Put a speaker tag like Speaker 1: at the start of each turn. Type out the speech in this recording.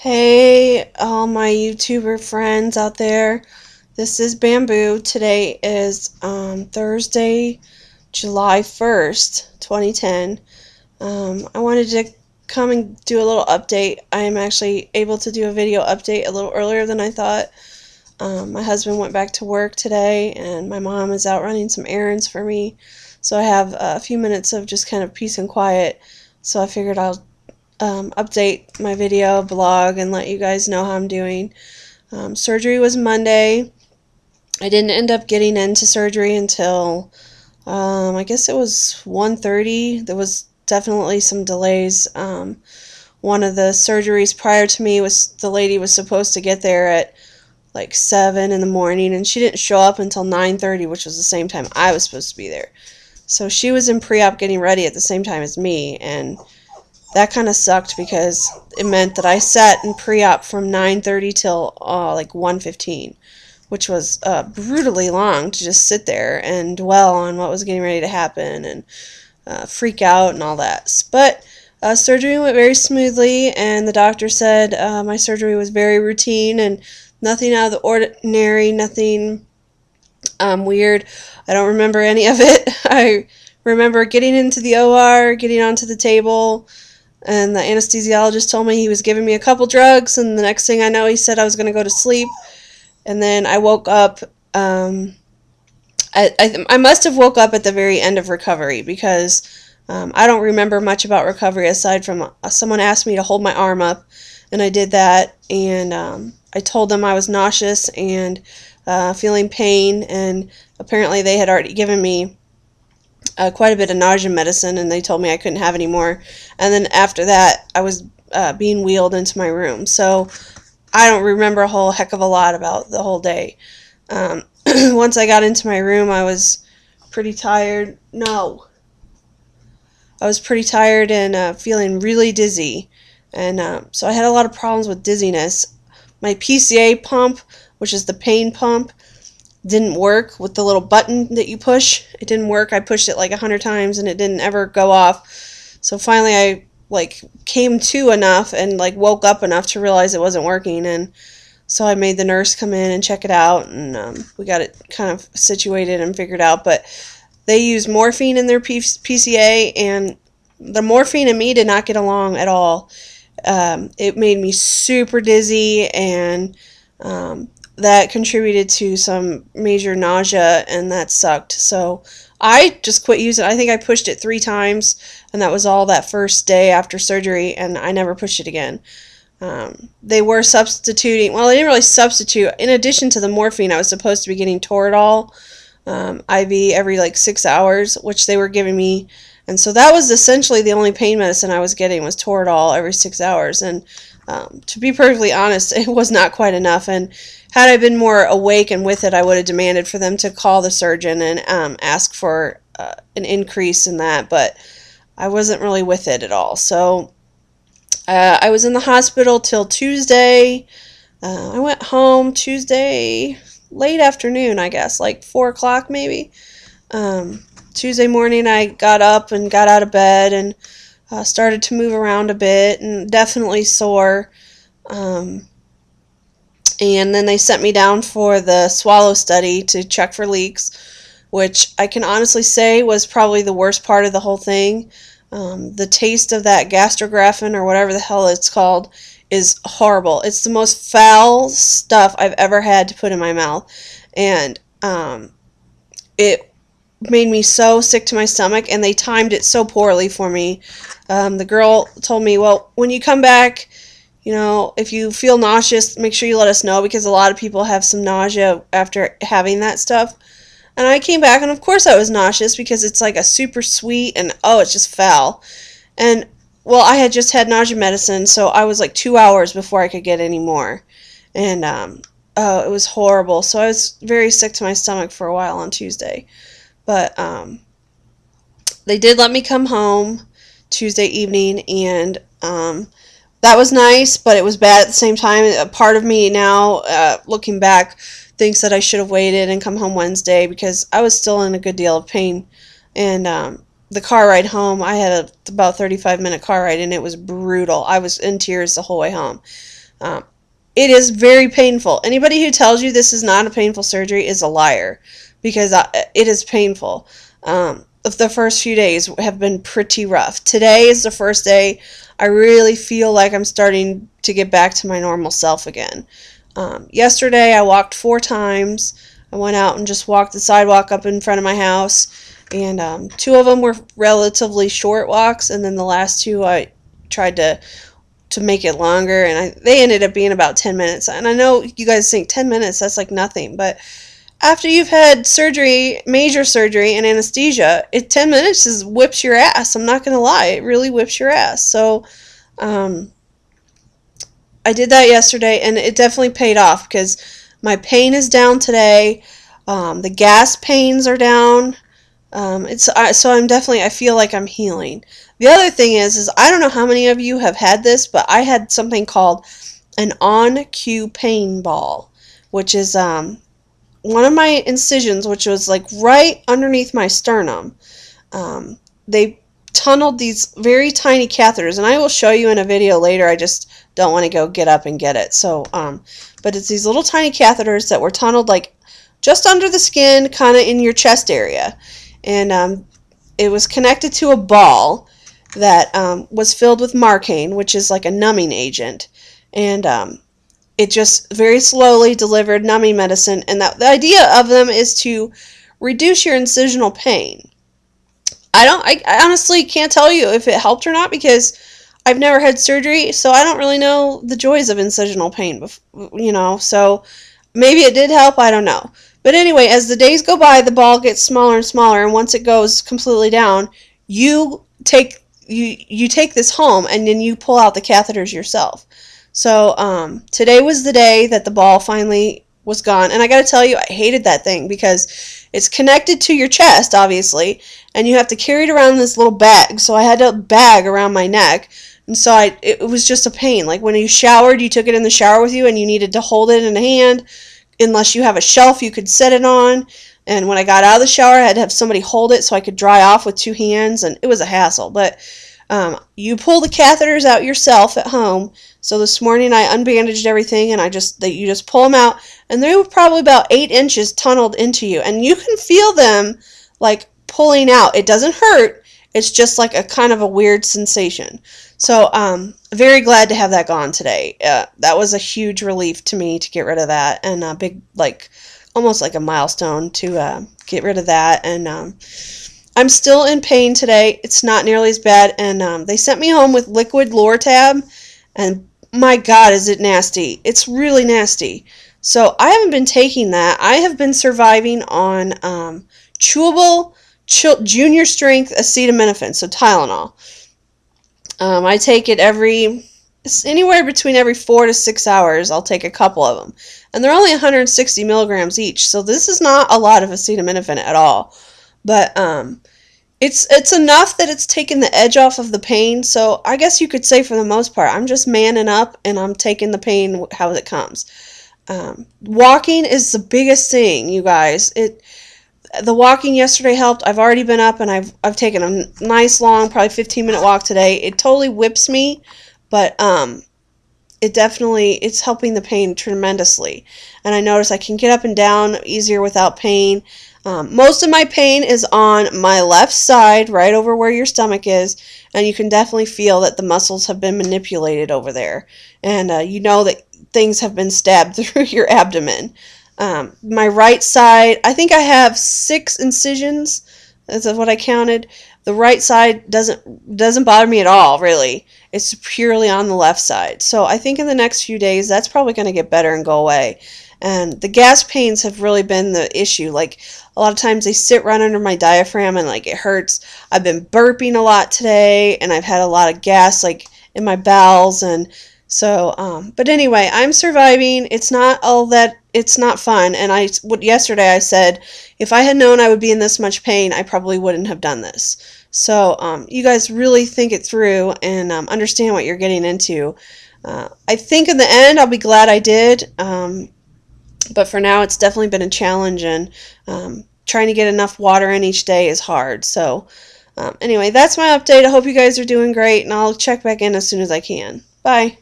Speaker 1: Hey, all my YouTuber friends out there. This is Bamboo. Today is Thursday, July 1st, 2010. I wanted to come and do a little update. I am actually able to do a video update a little earlier than I thought. My husband went back to work today, and my mom is out running some errands for me. So I have a few minutes of just kind of peace and quiet. So I figured I'll update my video blog and let you guys know how I'm doing. Surgery was Monday. I didn't end up getting into surgery until I guess it was 1:30. There was definitely some delays. One of the surgeries prior to me was the lady was supposed to get there at like 7 in the morning, and she didn't show up until 9:30, which was the same time I was supposed to be there. So she was in pre-op getting ready at the same time as me, and that kind of sucked because it meant that I sat in pre-op from 9:30 till like 1:15, which was brutally long to just sit there and dwell on what was getting ready to happen and freak out and all that. But surgery went very smoothly, and the doctor said my surgery was very routine and nothing out of the ordinary, nothing weird. I don't remember any of it. I remember getting into the OR, getting onto the table, and the anesthesiologist told me he was giving me a couple drugs, and the next thing I know he said I was going to go to sleep. And then I woke up. I must have woke up at the very end of recovery because I don't remember much about recovery aside from someone asked me to hold my arm up, and I did that, and I told them I was nauseous and feeling pain, and apparently they had already given me quite a bit of nausea medicine, and they told me I couldn't have any more. And then after that, I was being wheeled into my room. So I don't remember a whole heck of a lot about the whole day. Once I got into my room, I was pretty tired. No. I was pretty tired and feeling really dizzy. And so I had a lot of problems with dizziness. My PCA pump, which is the pain pump, didn't work with the little button that you push. It didn't work. I pushed it like 100 times and it didn't ever go off. So finally I came to enough and woke up enough to realize it wasn't working, and so I made the nurse come in and check it out, and we got it kind of situated and figured out. But they use morphine in their PCA, and the morphine and me did not get along at all. It made me super dizzy, and that contributed to some major nausea, and that sucked. So I just quit using it. I think I pushed it 3 times, and that was all that first day after surgery, and I never pushed it again. They were substituting, well, they didn't really substitute. In addition to the morphine, I was supposed to be getting Toradol IV every 6 hours, which they were giving me. And so that was essentially the only pain medicine I was getting was Toradol every 6 hours. And to be perfectly honest, it was not quite enough. And had I been more awake and with it, I would have demanded for them to call the surgeon and ask for an increase in that. But I wasn't really with it at all. So I was in the hospital till Tuesday. I went home Tuesday late afternoon, I guess, like 4 o'clock maybe. Tuesday morning I got up and got out of bed and started to move around a bit, and definitely sore. And then they sent me down for the swallow study to check for leaks, which I can honestly say was probably the worst part of the whole thing. The taste of that gastrographin, or whatever the hell it's called, is horrible. It's the most foul stuff I've ever had to put in my mouth. And it made me so sick to my stomach, and they timed it so poorly for me. The girl told me, well, when you come back, if you feel nauseous, make sure you let us know, because a lot of people have some nausea after having that stuff. And I came back, and of course I was nauseous because it's like a super sweet, and it's just foul. And, well, I had just had nausea medicine, so I was 2 hours before I could get any more. And, it was horrible. So I was very sick to my stomach for a while on Tuesday. But they did let me come home Tuesday evening, and that was nice, but it was bad at the same time. A part of me now, looking back, thinks that I should have waited and come home Wednesday, because I was still in a good deal of pain. And the car ride home, I had about 35-minute car ride, and it was brutal. I was in tears the whole way home. Um, it is very painful. Anybody who tells you this is not a painful surgery is a liar, because it is painful. The first few days have been pretty rough. Today is the first day I really feel like I'm starting to get back to my normal self again. Yesterday I walked 4 times. I went out and just walked the sidewalk up in front of my house, and 2 of them were relatively short walks, and then the last 2 I tried to make it longer, and they ended up being about 10 minutes. And I know you guys think 10 minutes, that's like nothing, but after you've had surgery, major surgery, and anesthesia, 10 minutes just whips your ass. I'm not going to lie. It really whips your ass. So, I did that yesterday, and it definitely paid off because my pain is down today. The gas pains are down. So I feel like I'm healing. The other thing is I don't know how many of you have had this, but I had something called an on-cue pain ball, which is one of my incisions, which was like right underneath my sternum. They tunneled these very tiny catheters, and I will show you in a video later. I just don't want to go get up and get it. So, but it's these little tiny catheters that were tunneled like just under the skin, kind of in your chest area. And it was connected to a ball that was filled with Marcaine, which is like a numbing agent. And it just very slowly delivered numbing medicine. And the idea of them is to reduce your incisional pain. I honestly can't tell you if it helped or not, because I've never had surgery, so I don't really know the joys of incisional pain, so maybe it did help, I don't know. But anyway, as the days go by, the ball gets smaller and smaller, and once it goes completely down, you take this home, and then you pull out the catheters yourself. So today was the day that the ball finally was gone, and I gotta tell you, I hated that thing because it's connected to your chest, obviously, and you have to carry it around in this little bag. So I had a bag around my neck, and so it was just a pain. Like when you showered, you took it in the shower with you, and you needed to hold it in a hand, unless you have a shelf you could set it on. And when I got out of the shower, I had to have somebody hold it so I could dry off with 2 hands, and it was a hassle. But you pull the catheters out yourself at home. So this morning I unbandaged everything, and you just pull them out, and they were probably about 8 inches tunneled into you, and you can feel them like pulling out. It doesn't hurt. It's just like a kind of a weird sensation. So very glad to have that gone today. That was a huge relief to me to get rid of that, and a big, like, almost like a milestone to get rid of that. And I'm still in pain today. It's not nearly as bad, and they sent me home with liquid Lortab, and my God, is it nasty. It's really nasty. So I haven't been taking that. I have been surviving on chewable junior strength acetaminophen, so Tylenol. I take it anywhere between every 4 to 6 hours. I'll take a couple of them, and they're only 160 milligrams each, so this is not a lot of acetaminophen at all. But it's enough that it's taken the edge off of the pain. So I guess you could say for the most part, I'm just manning up, and I'm taking the pain how it comes. Walking is the biggest thing, you guys. The walking yesterday helped. I've already been up, and I've taken a nice long, probably 15-minute walk today. It totally whips me, but it's helping the pain tremendously. And I notice I can get up and down easier without pain. Most of my pain is on my left side, right over where your stomach is, and you can definitely feel that the muscles have been manipulated over there. And you know that things have been stabbed through your abdomen. My right side, I think I have 6 incisions. That's what I counted. The right side doesn't bother me at all, really. It's purely on the left side. So I think in the next few days, that's probably going to get better and go away. And the gas pains have really been the issue. Like, a lot of times they sit right under my diaphragm, and like it hurts. I've been burping a lot today, and I've had a lot of gas like in my bowels, and so but anyway, I'm surviving. It's not fun. And yesterday I said, if I had known I would be in this much pain, I probably wouldn't have done this. So you guys really think it through and understand what you're getting into. I think in the end I'll be glad I did. But for now, it's definitely been a challenge, and trying to get enough water in each day is hard. So anyway, that's my update. I hope you guys are doing great, and I'll check back in as soon as I can. Bye.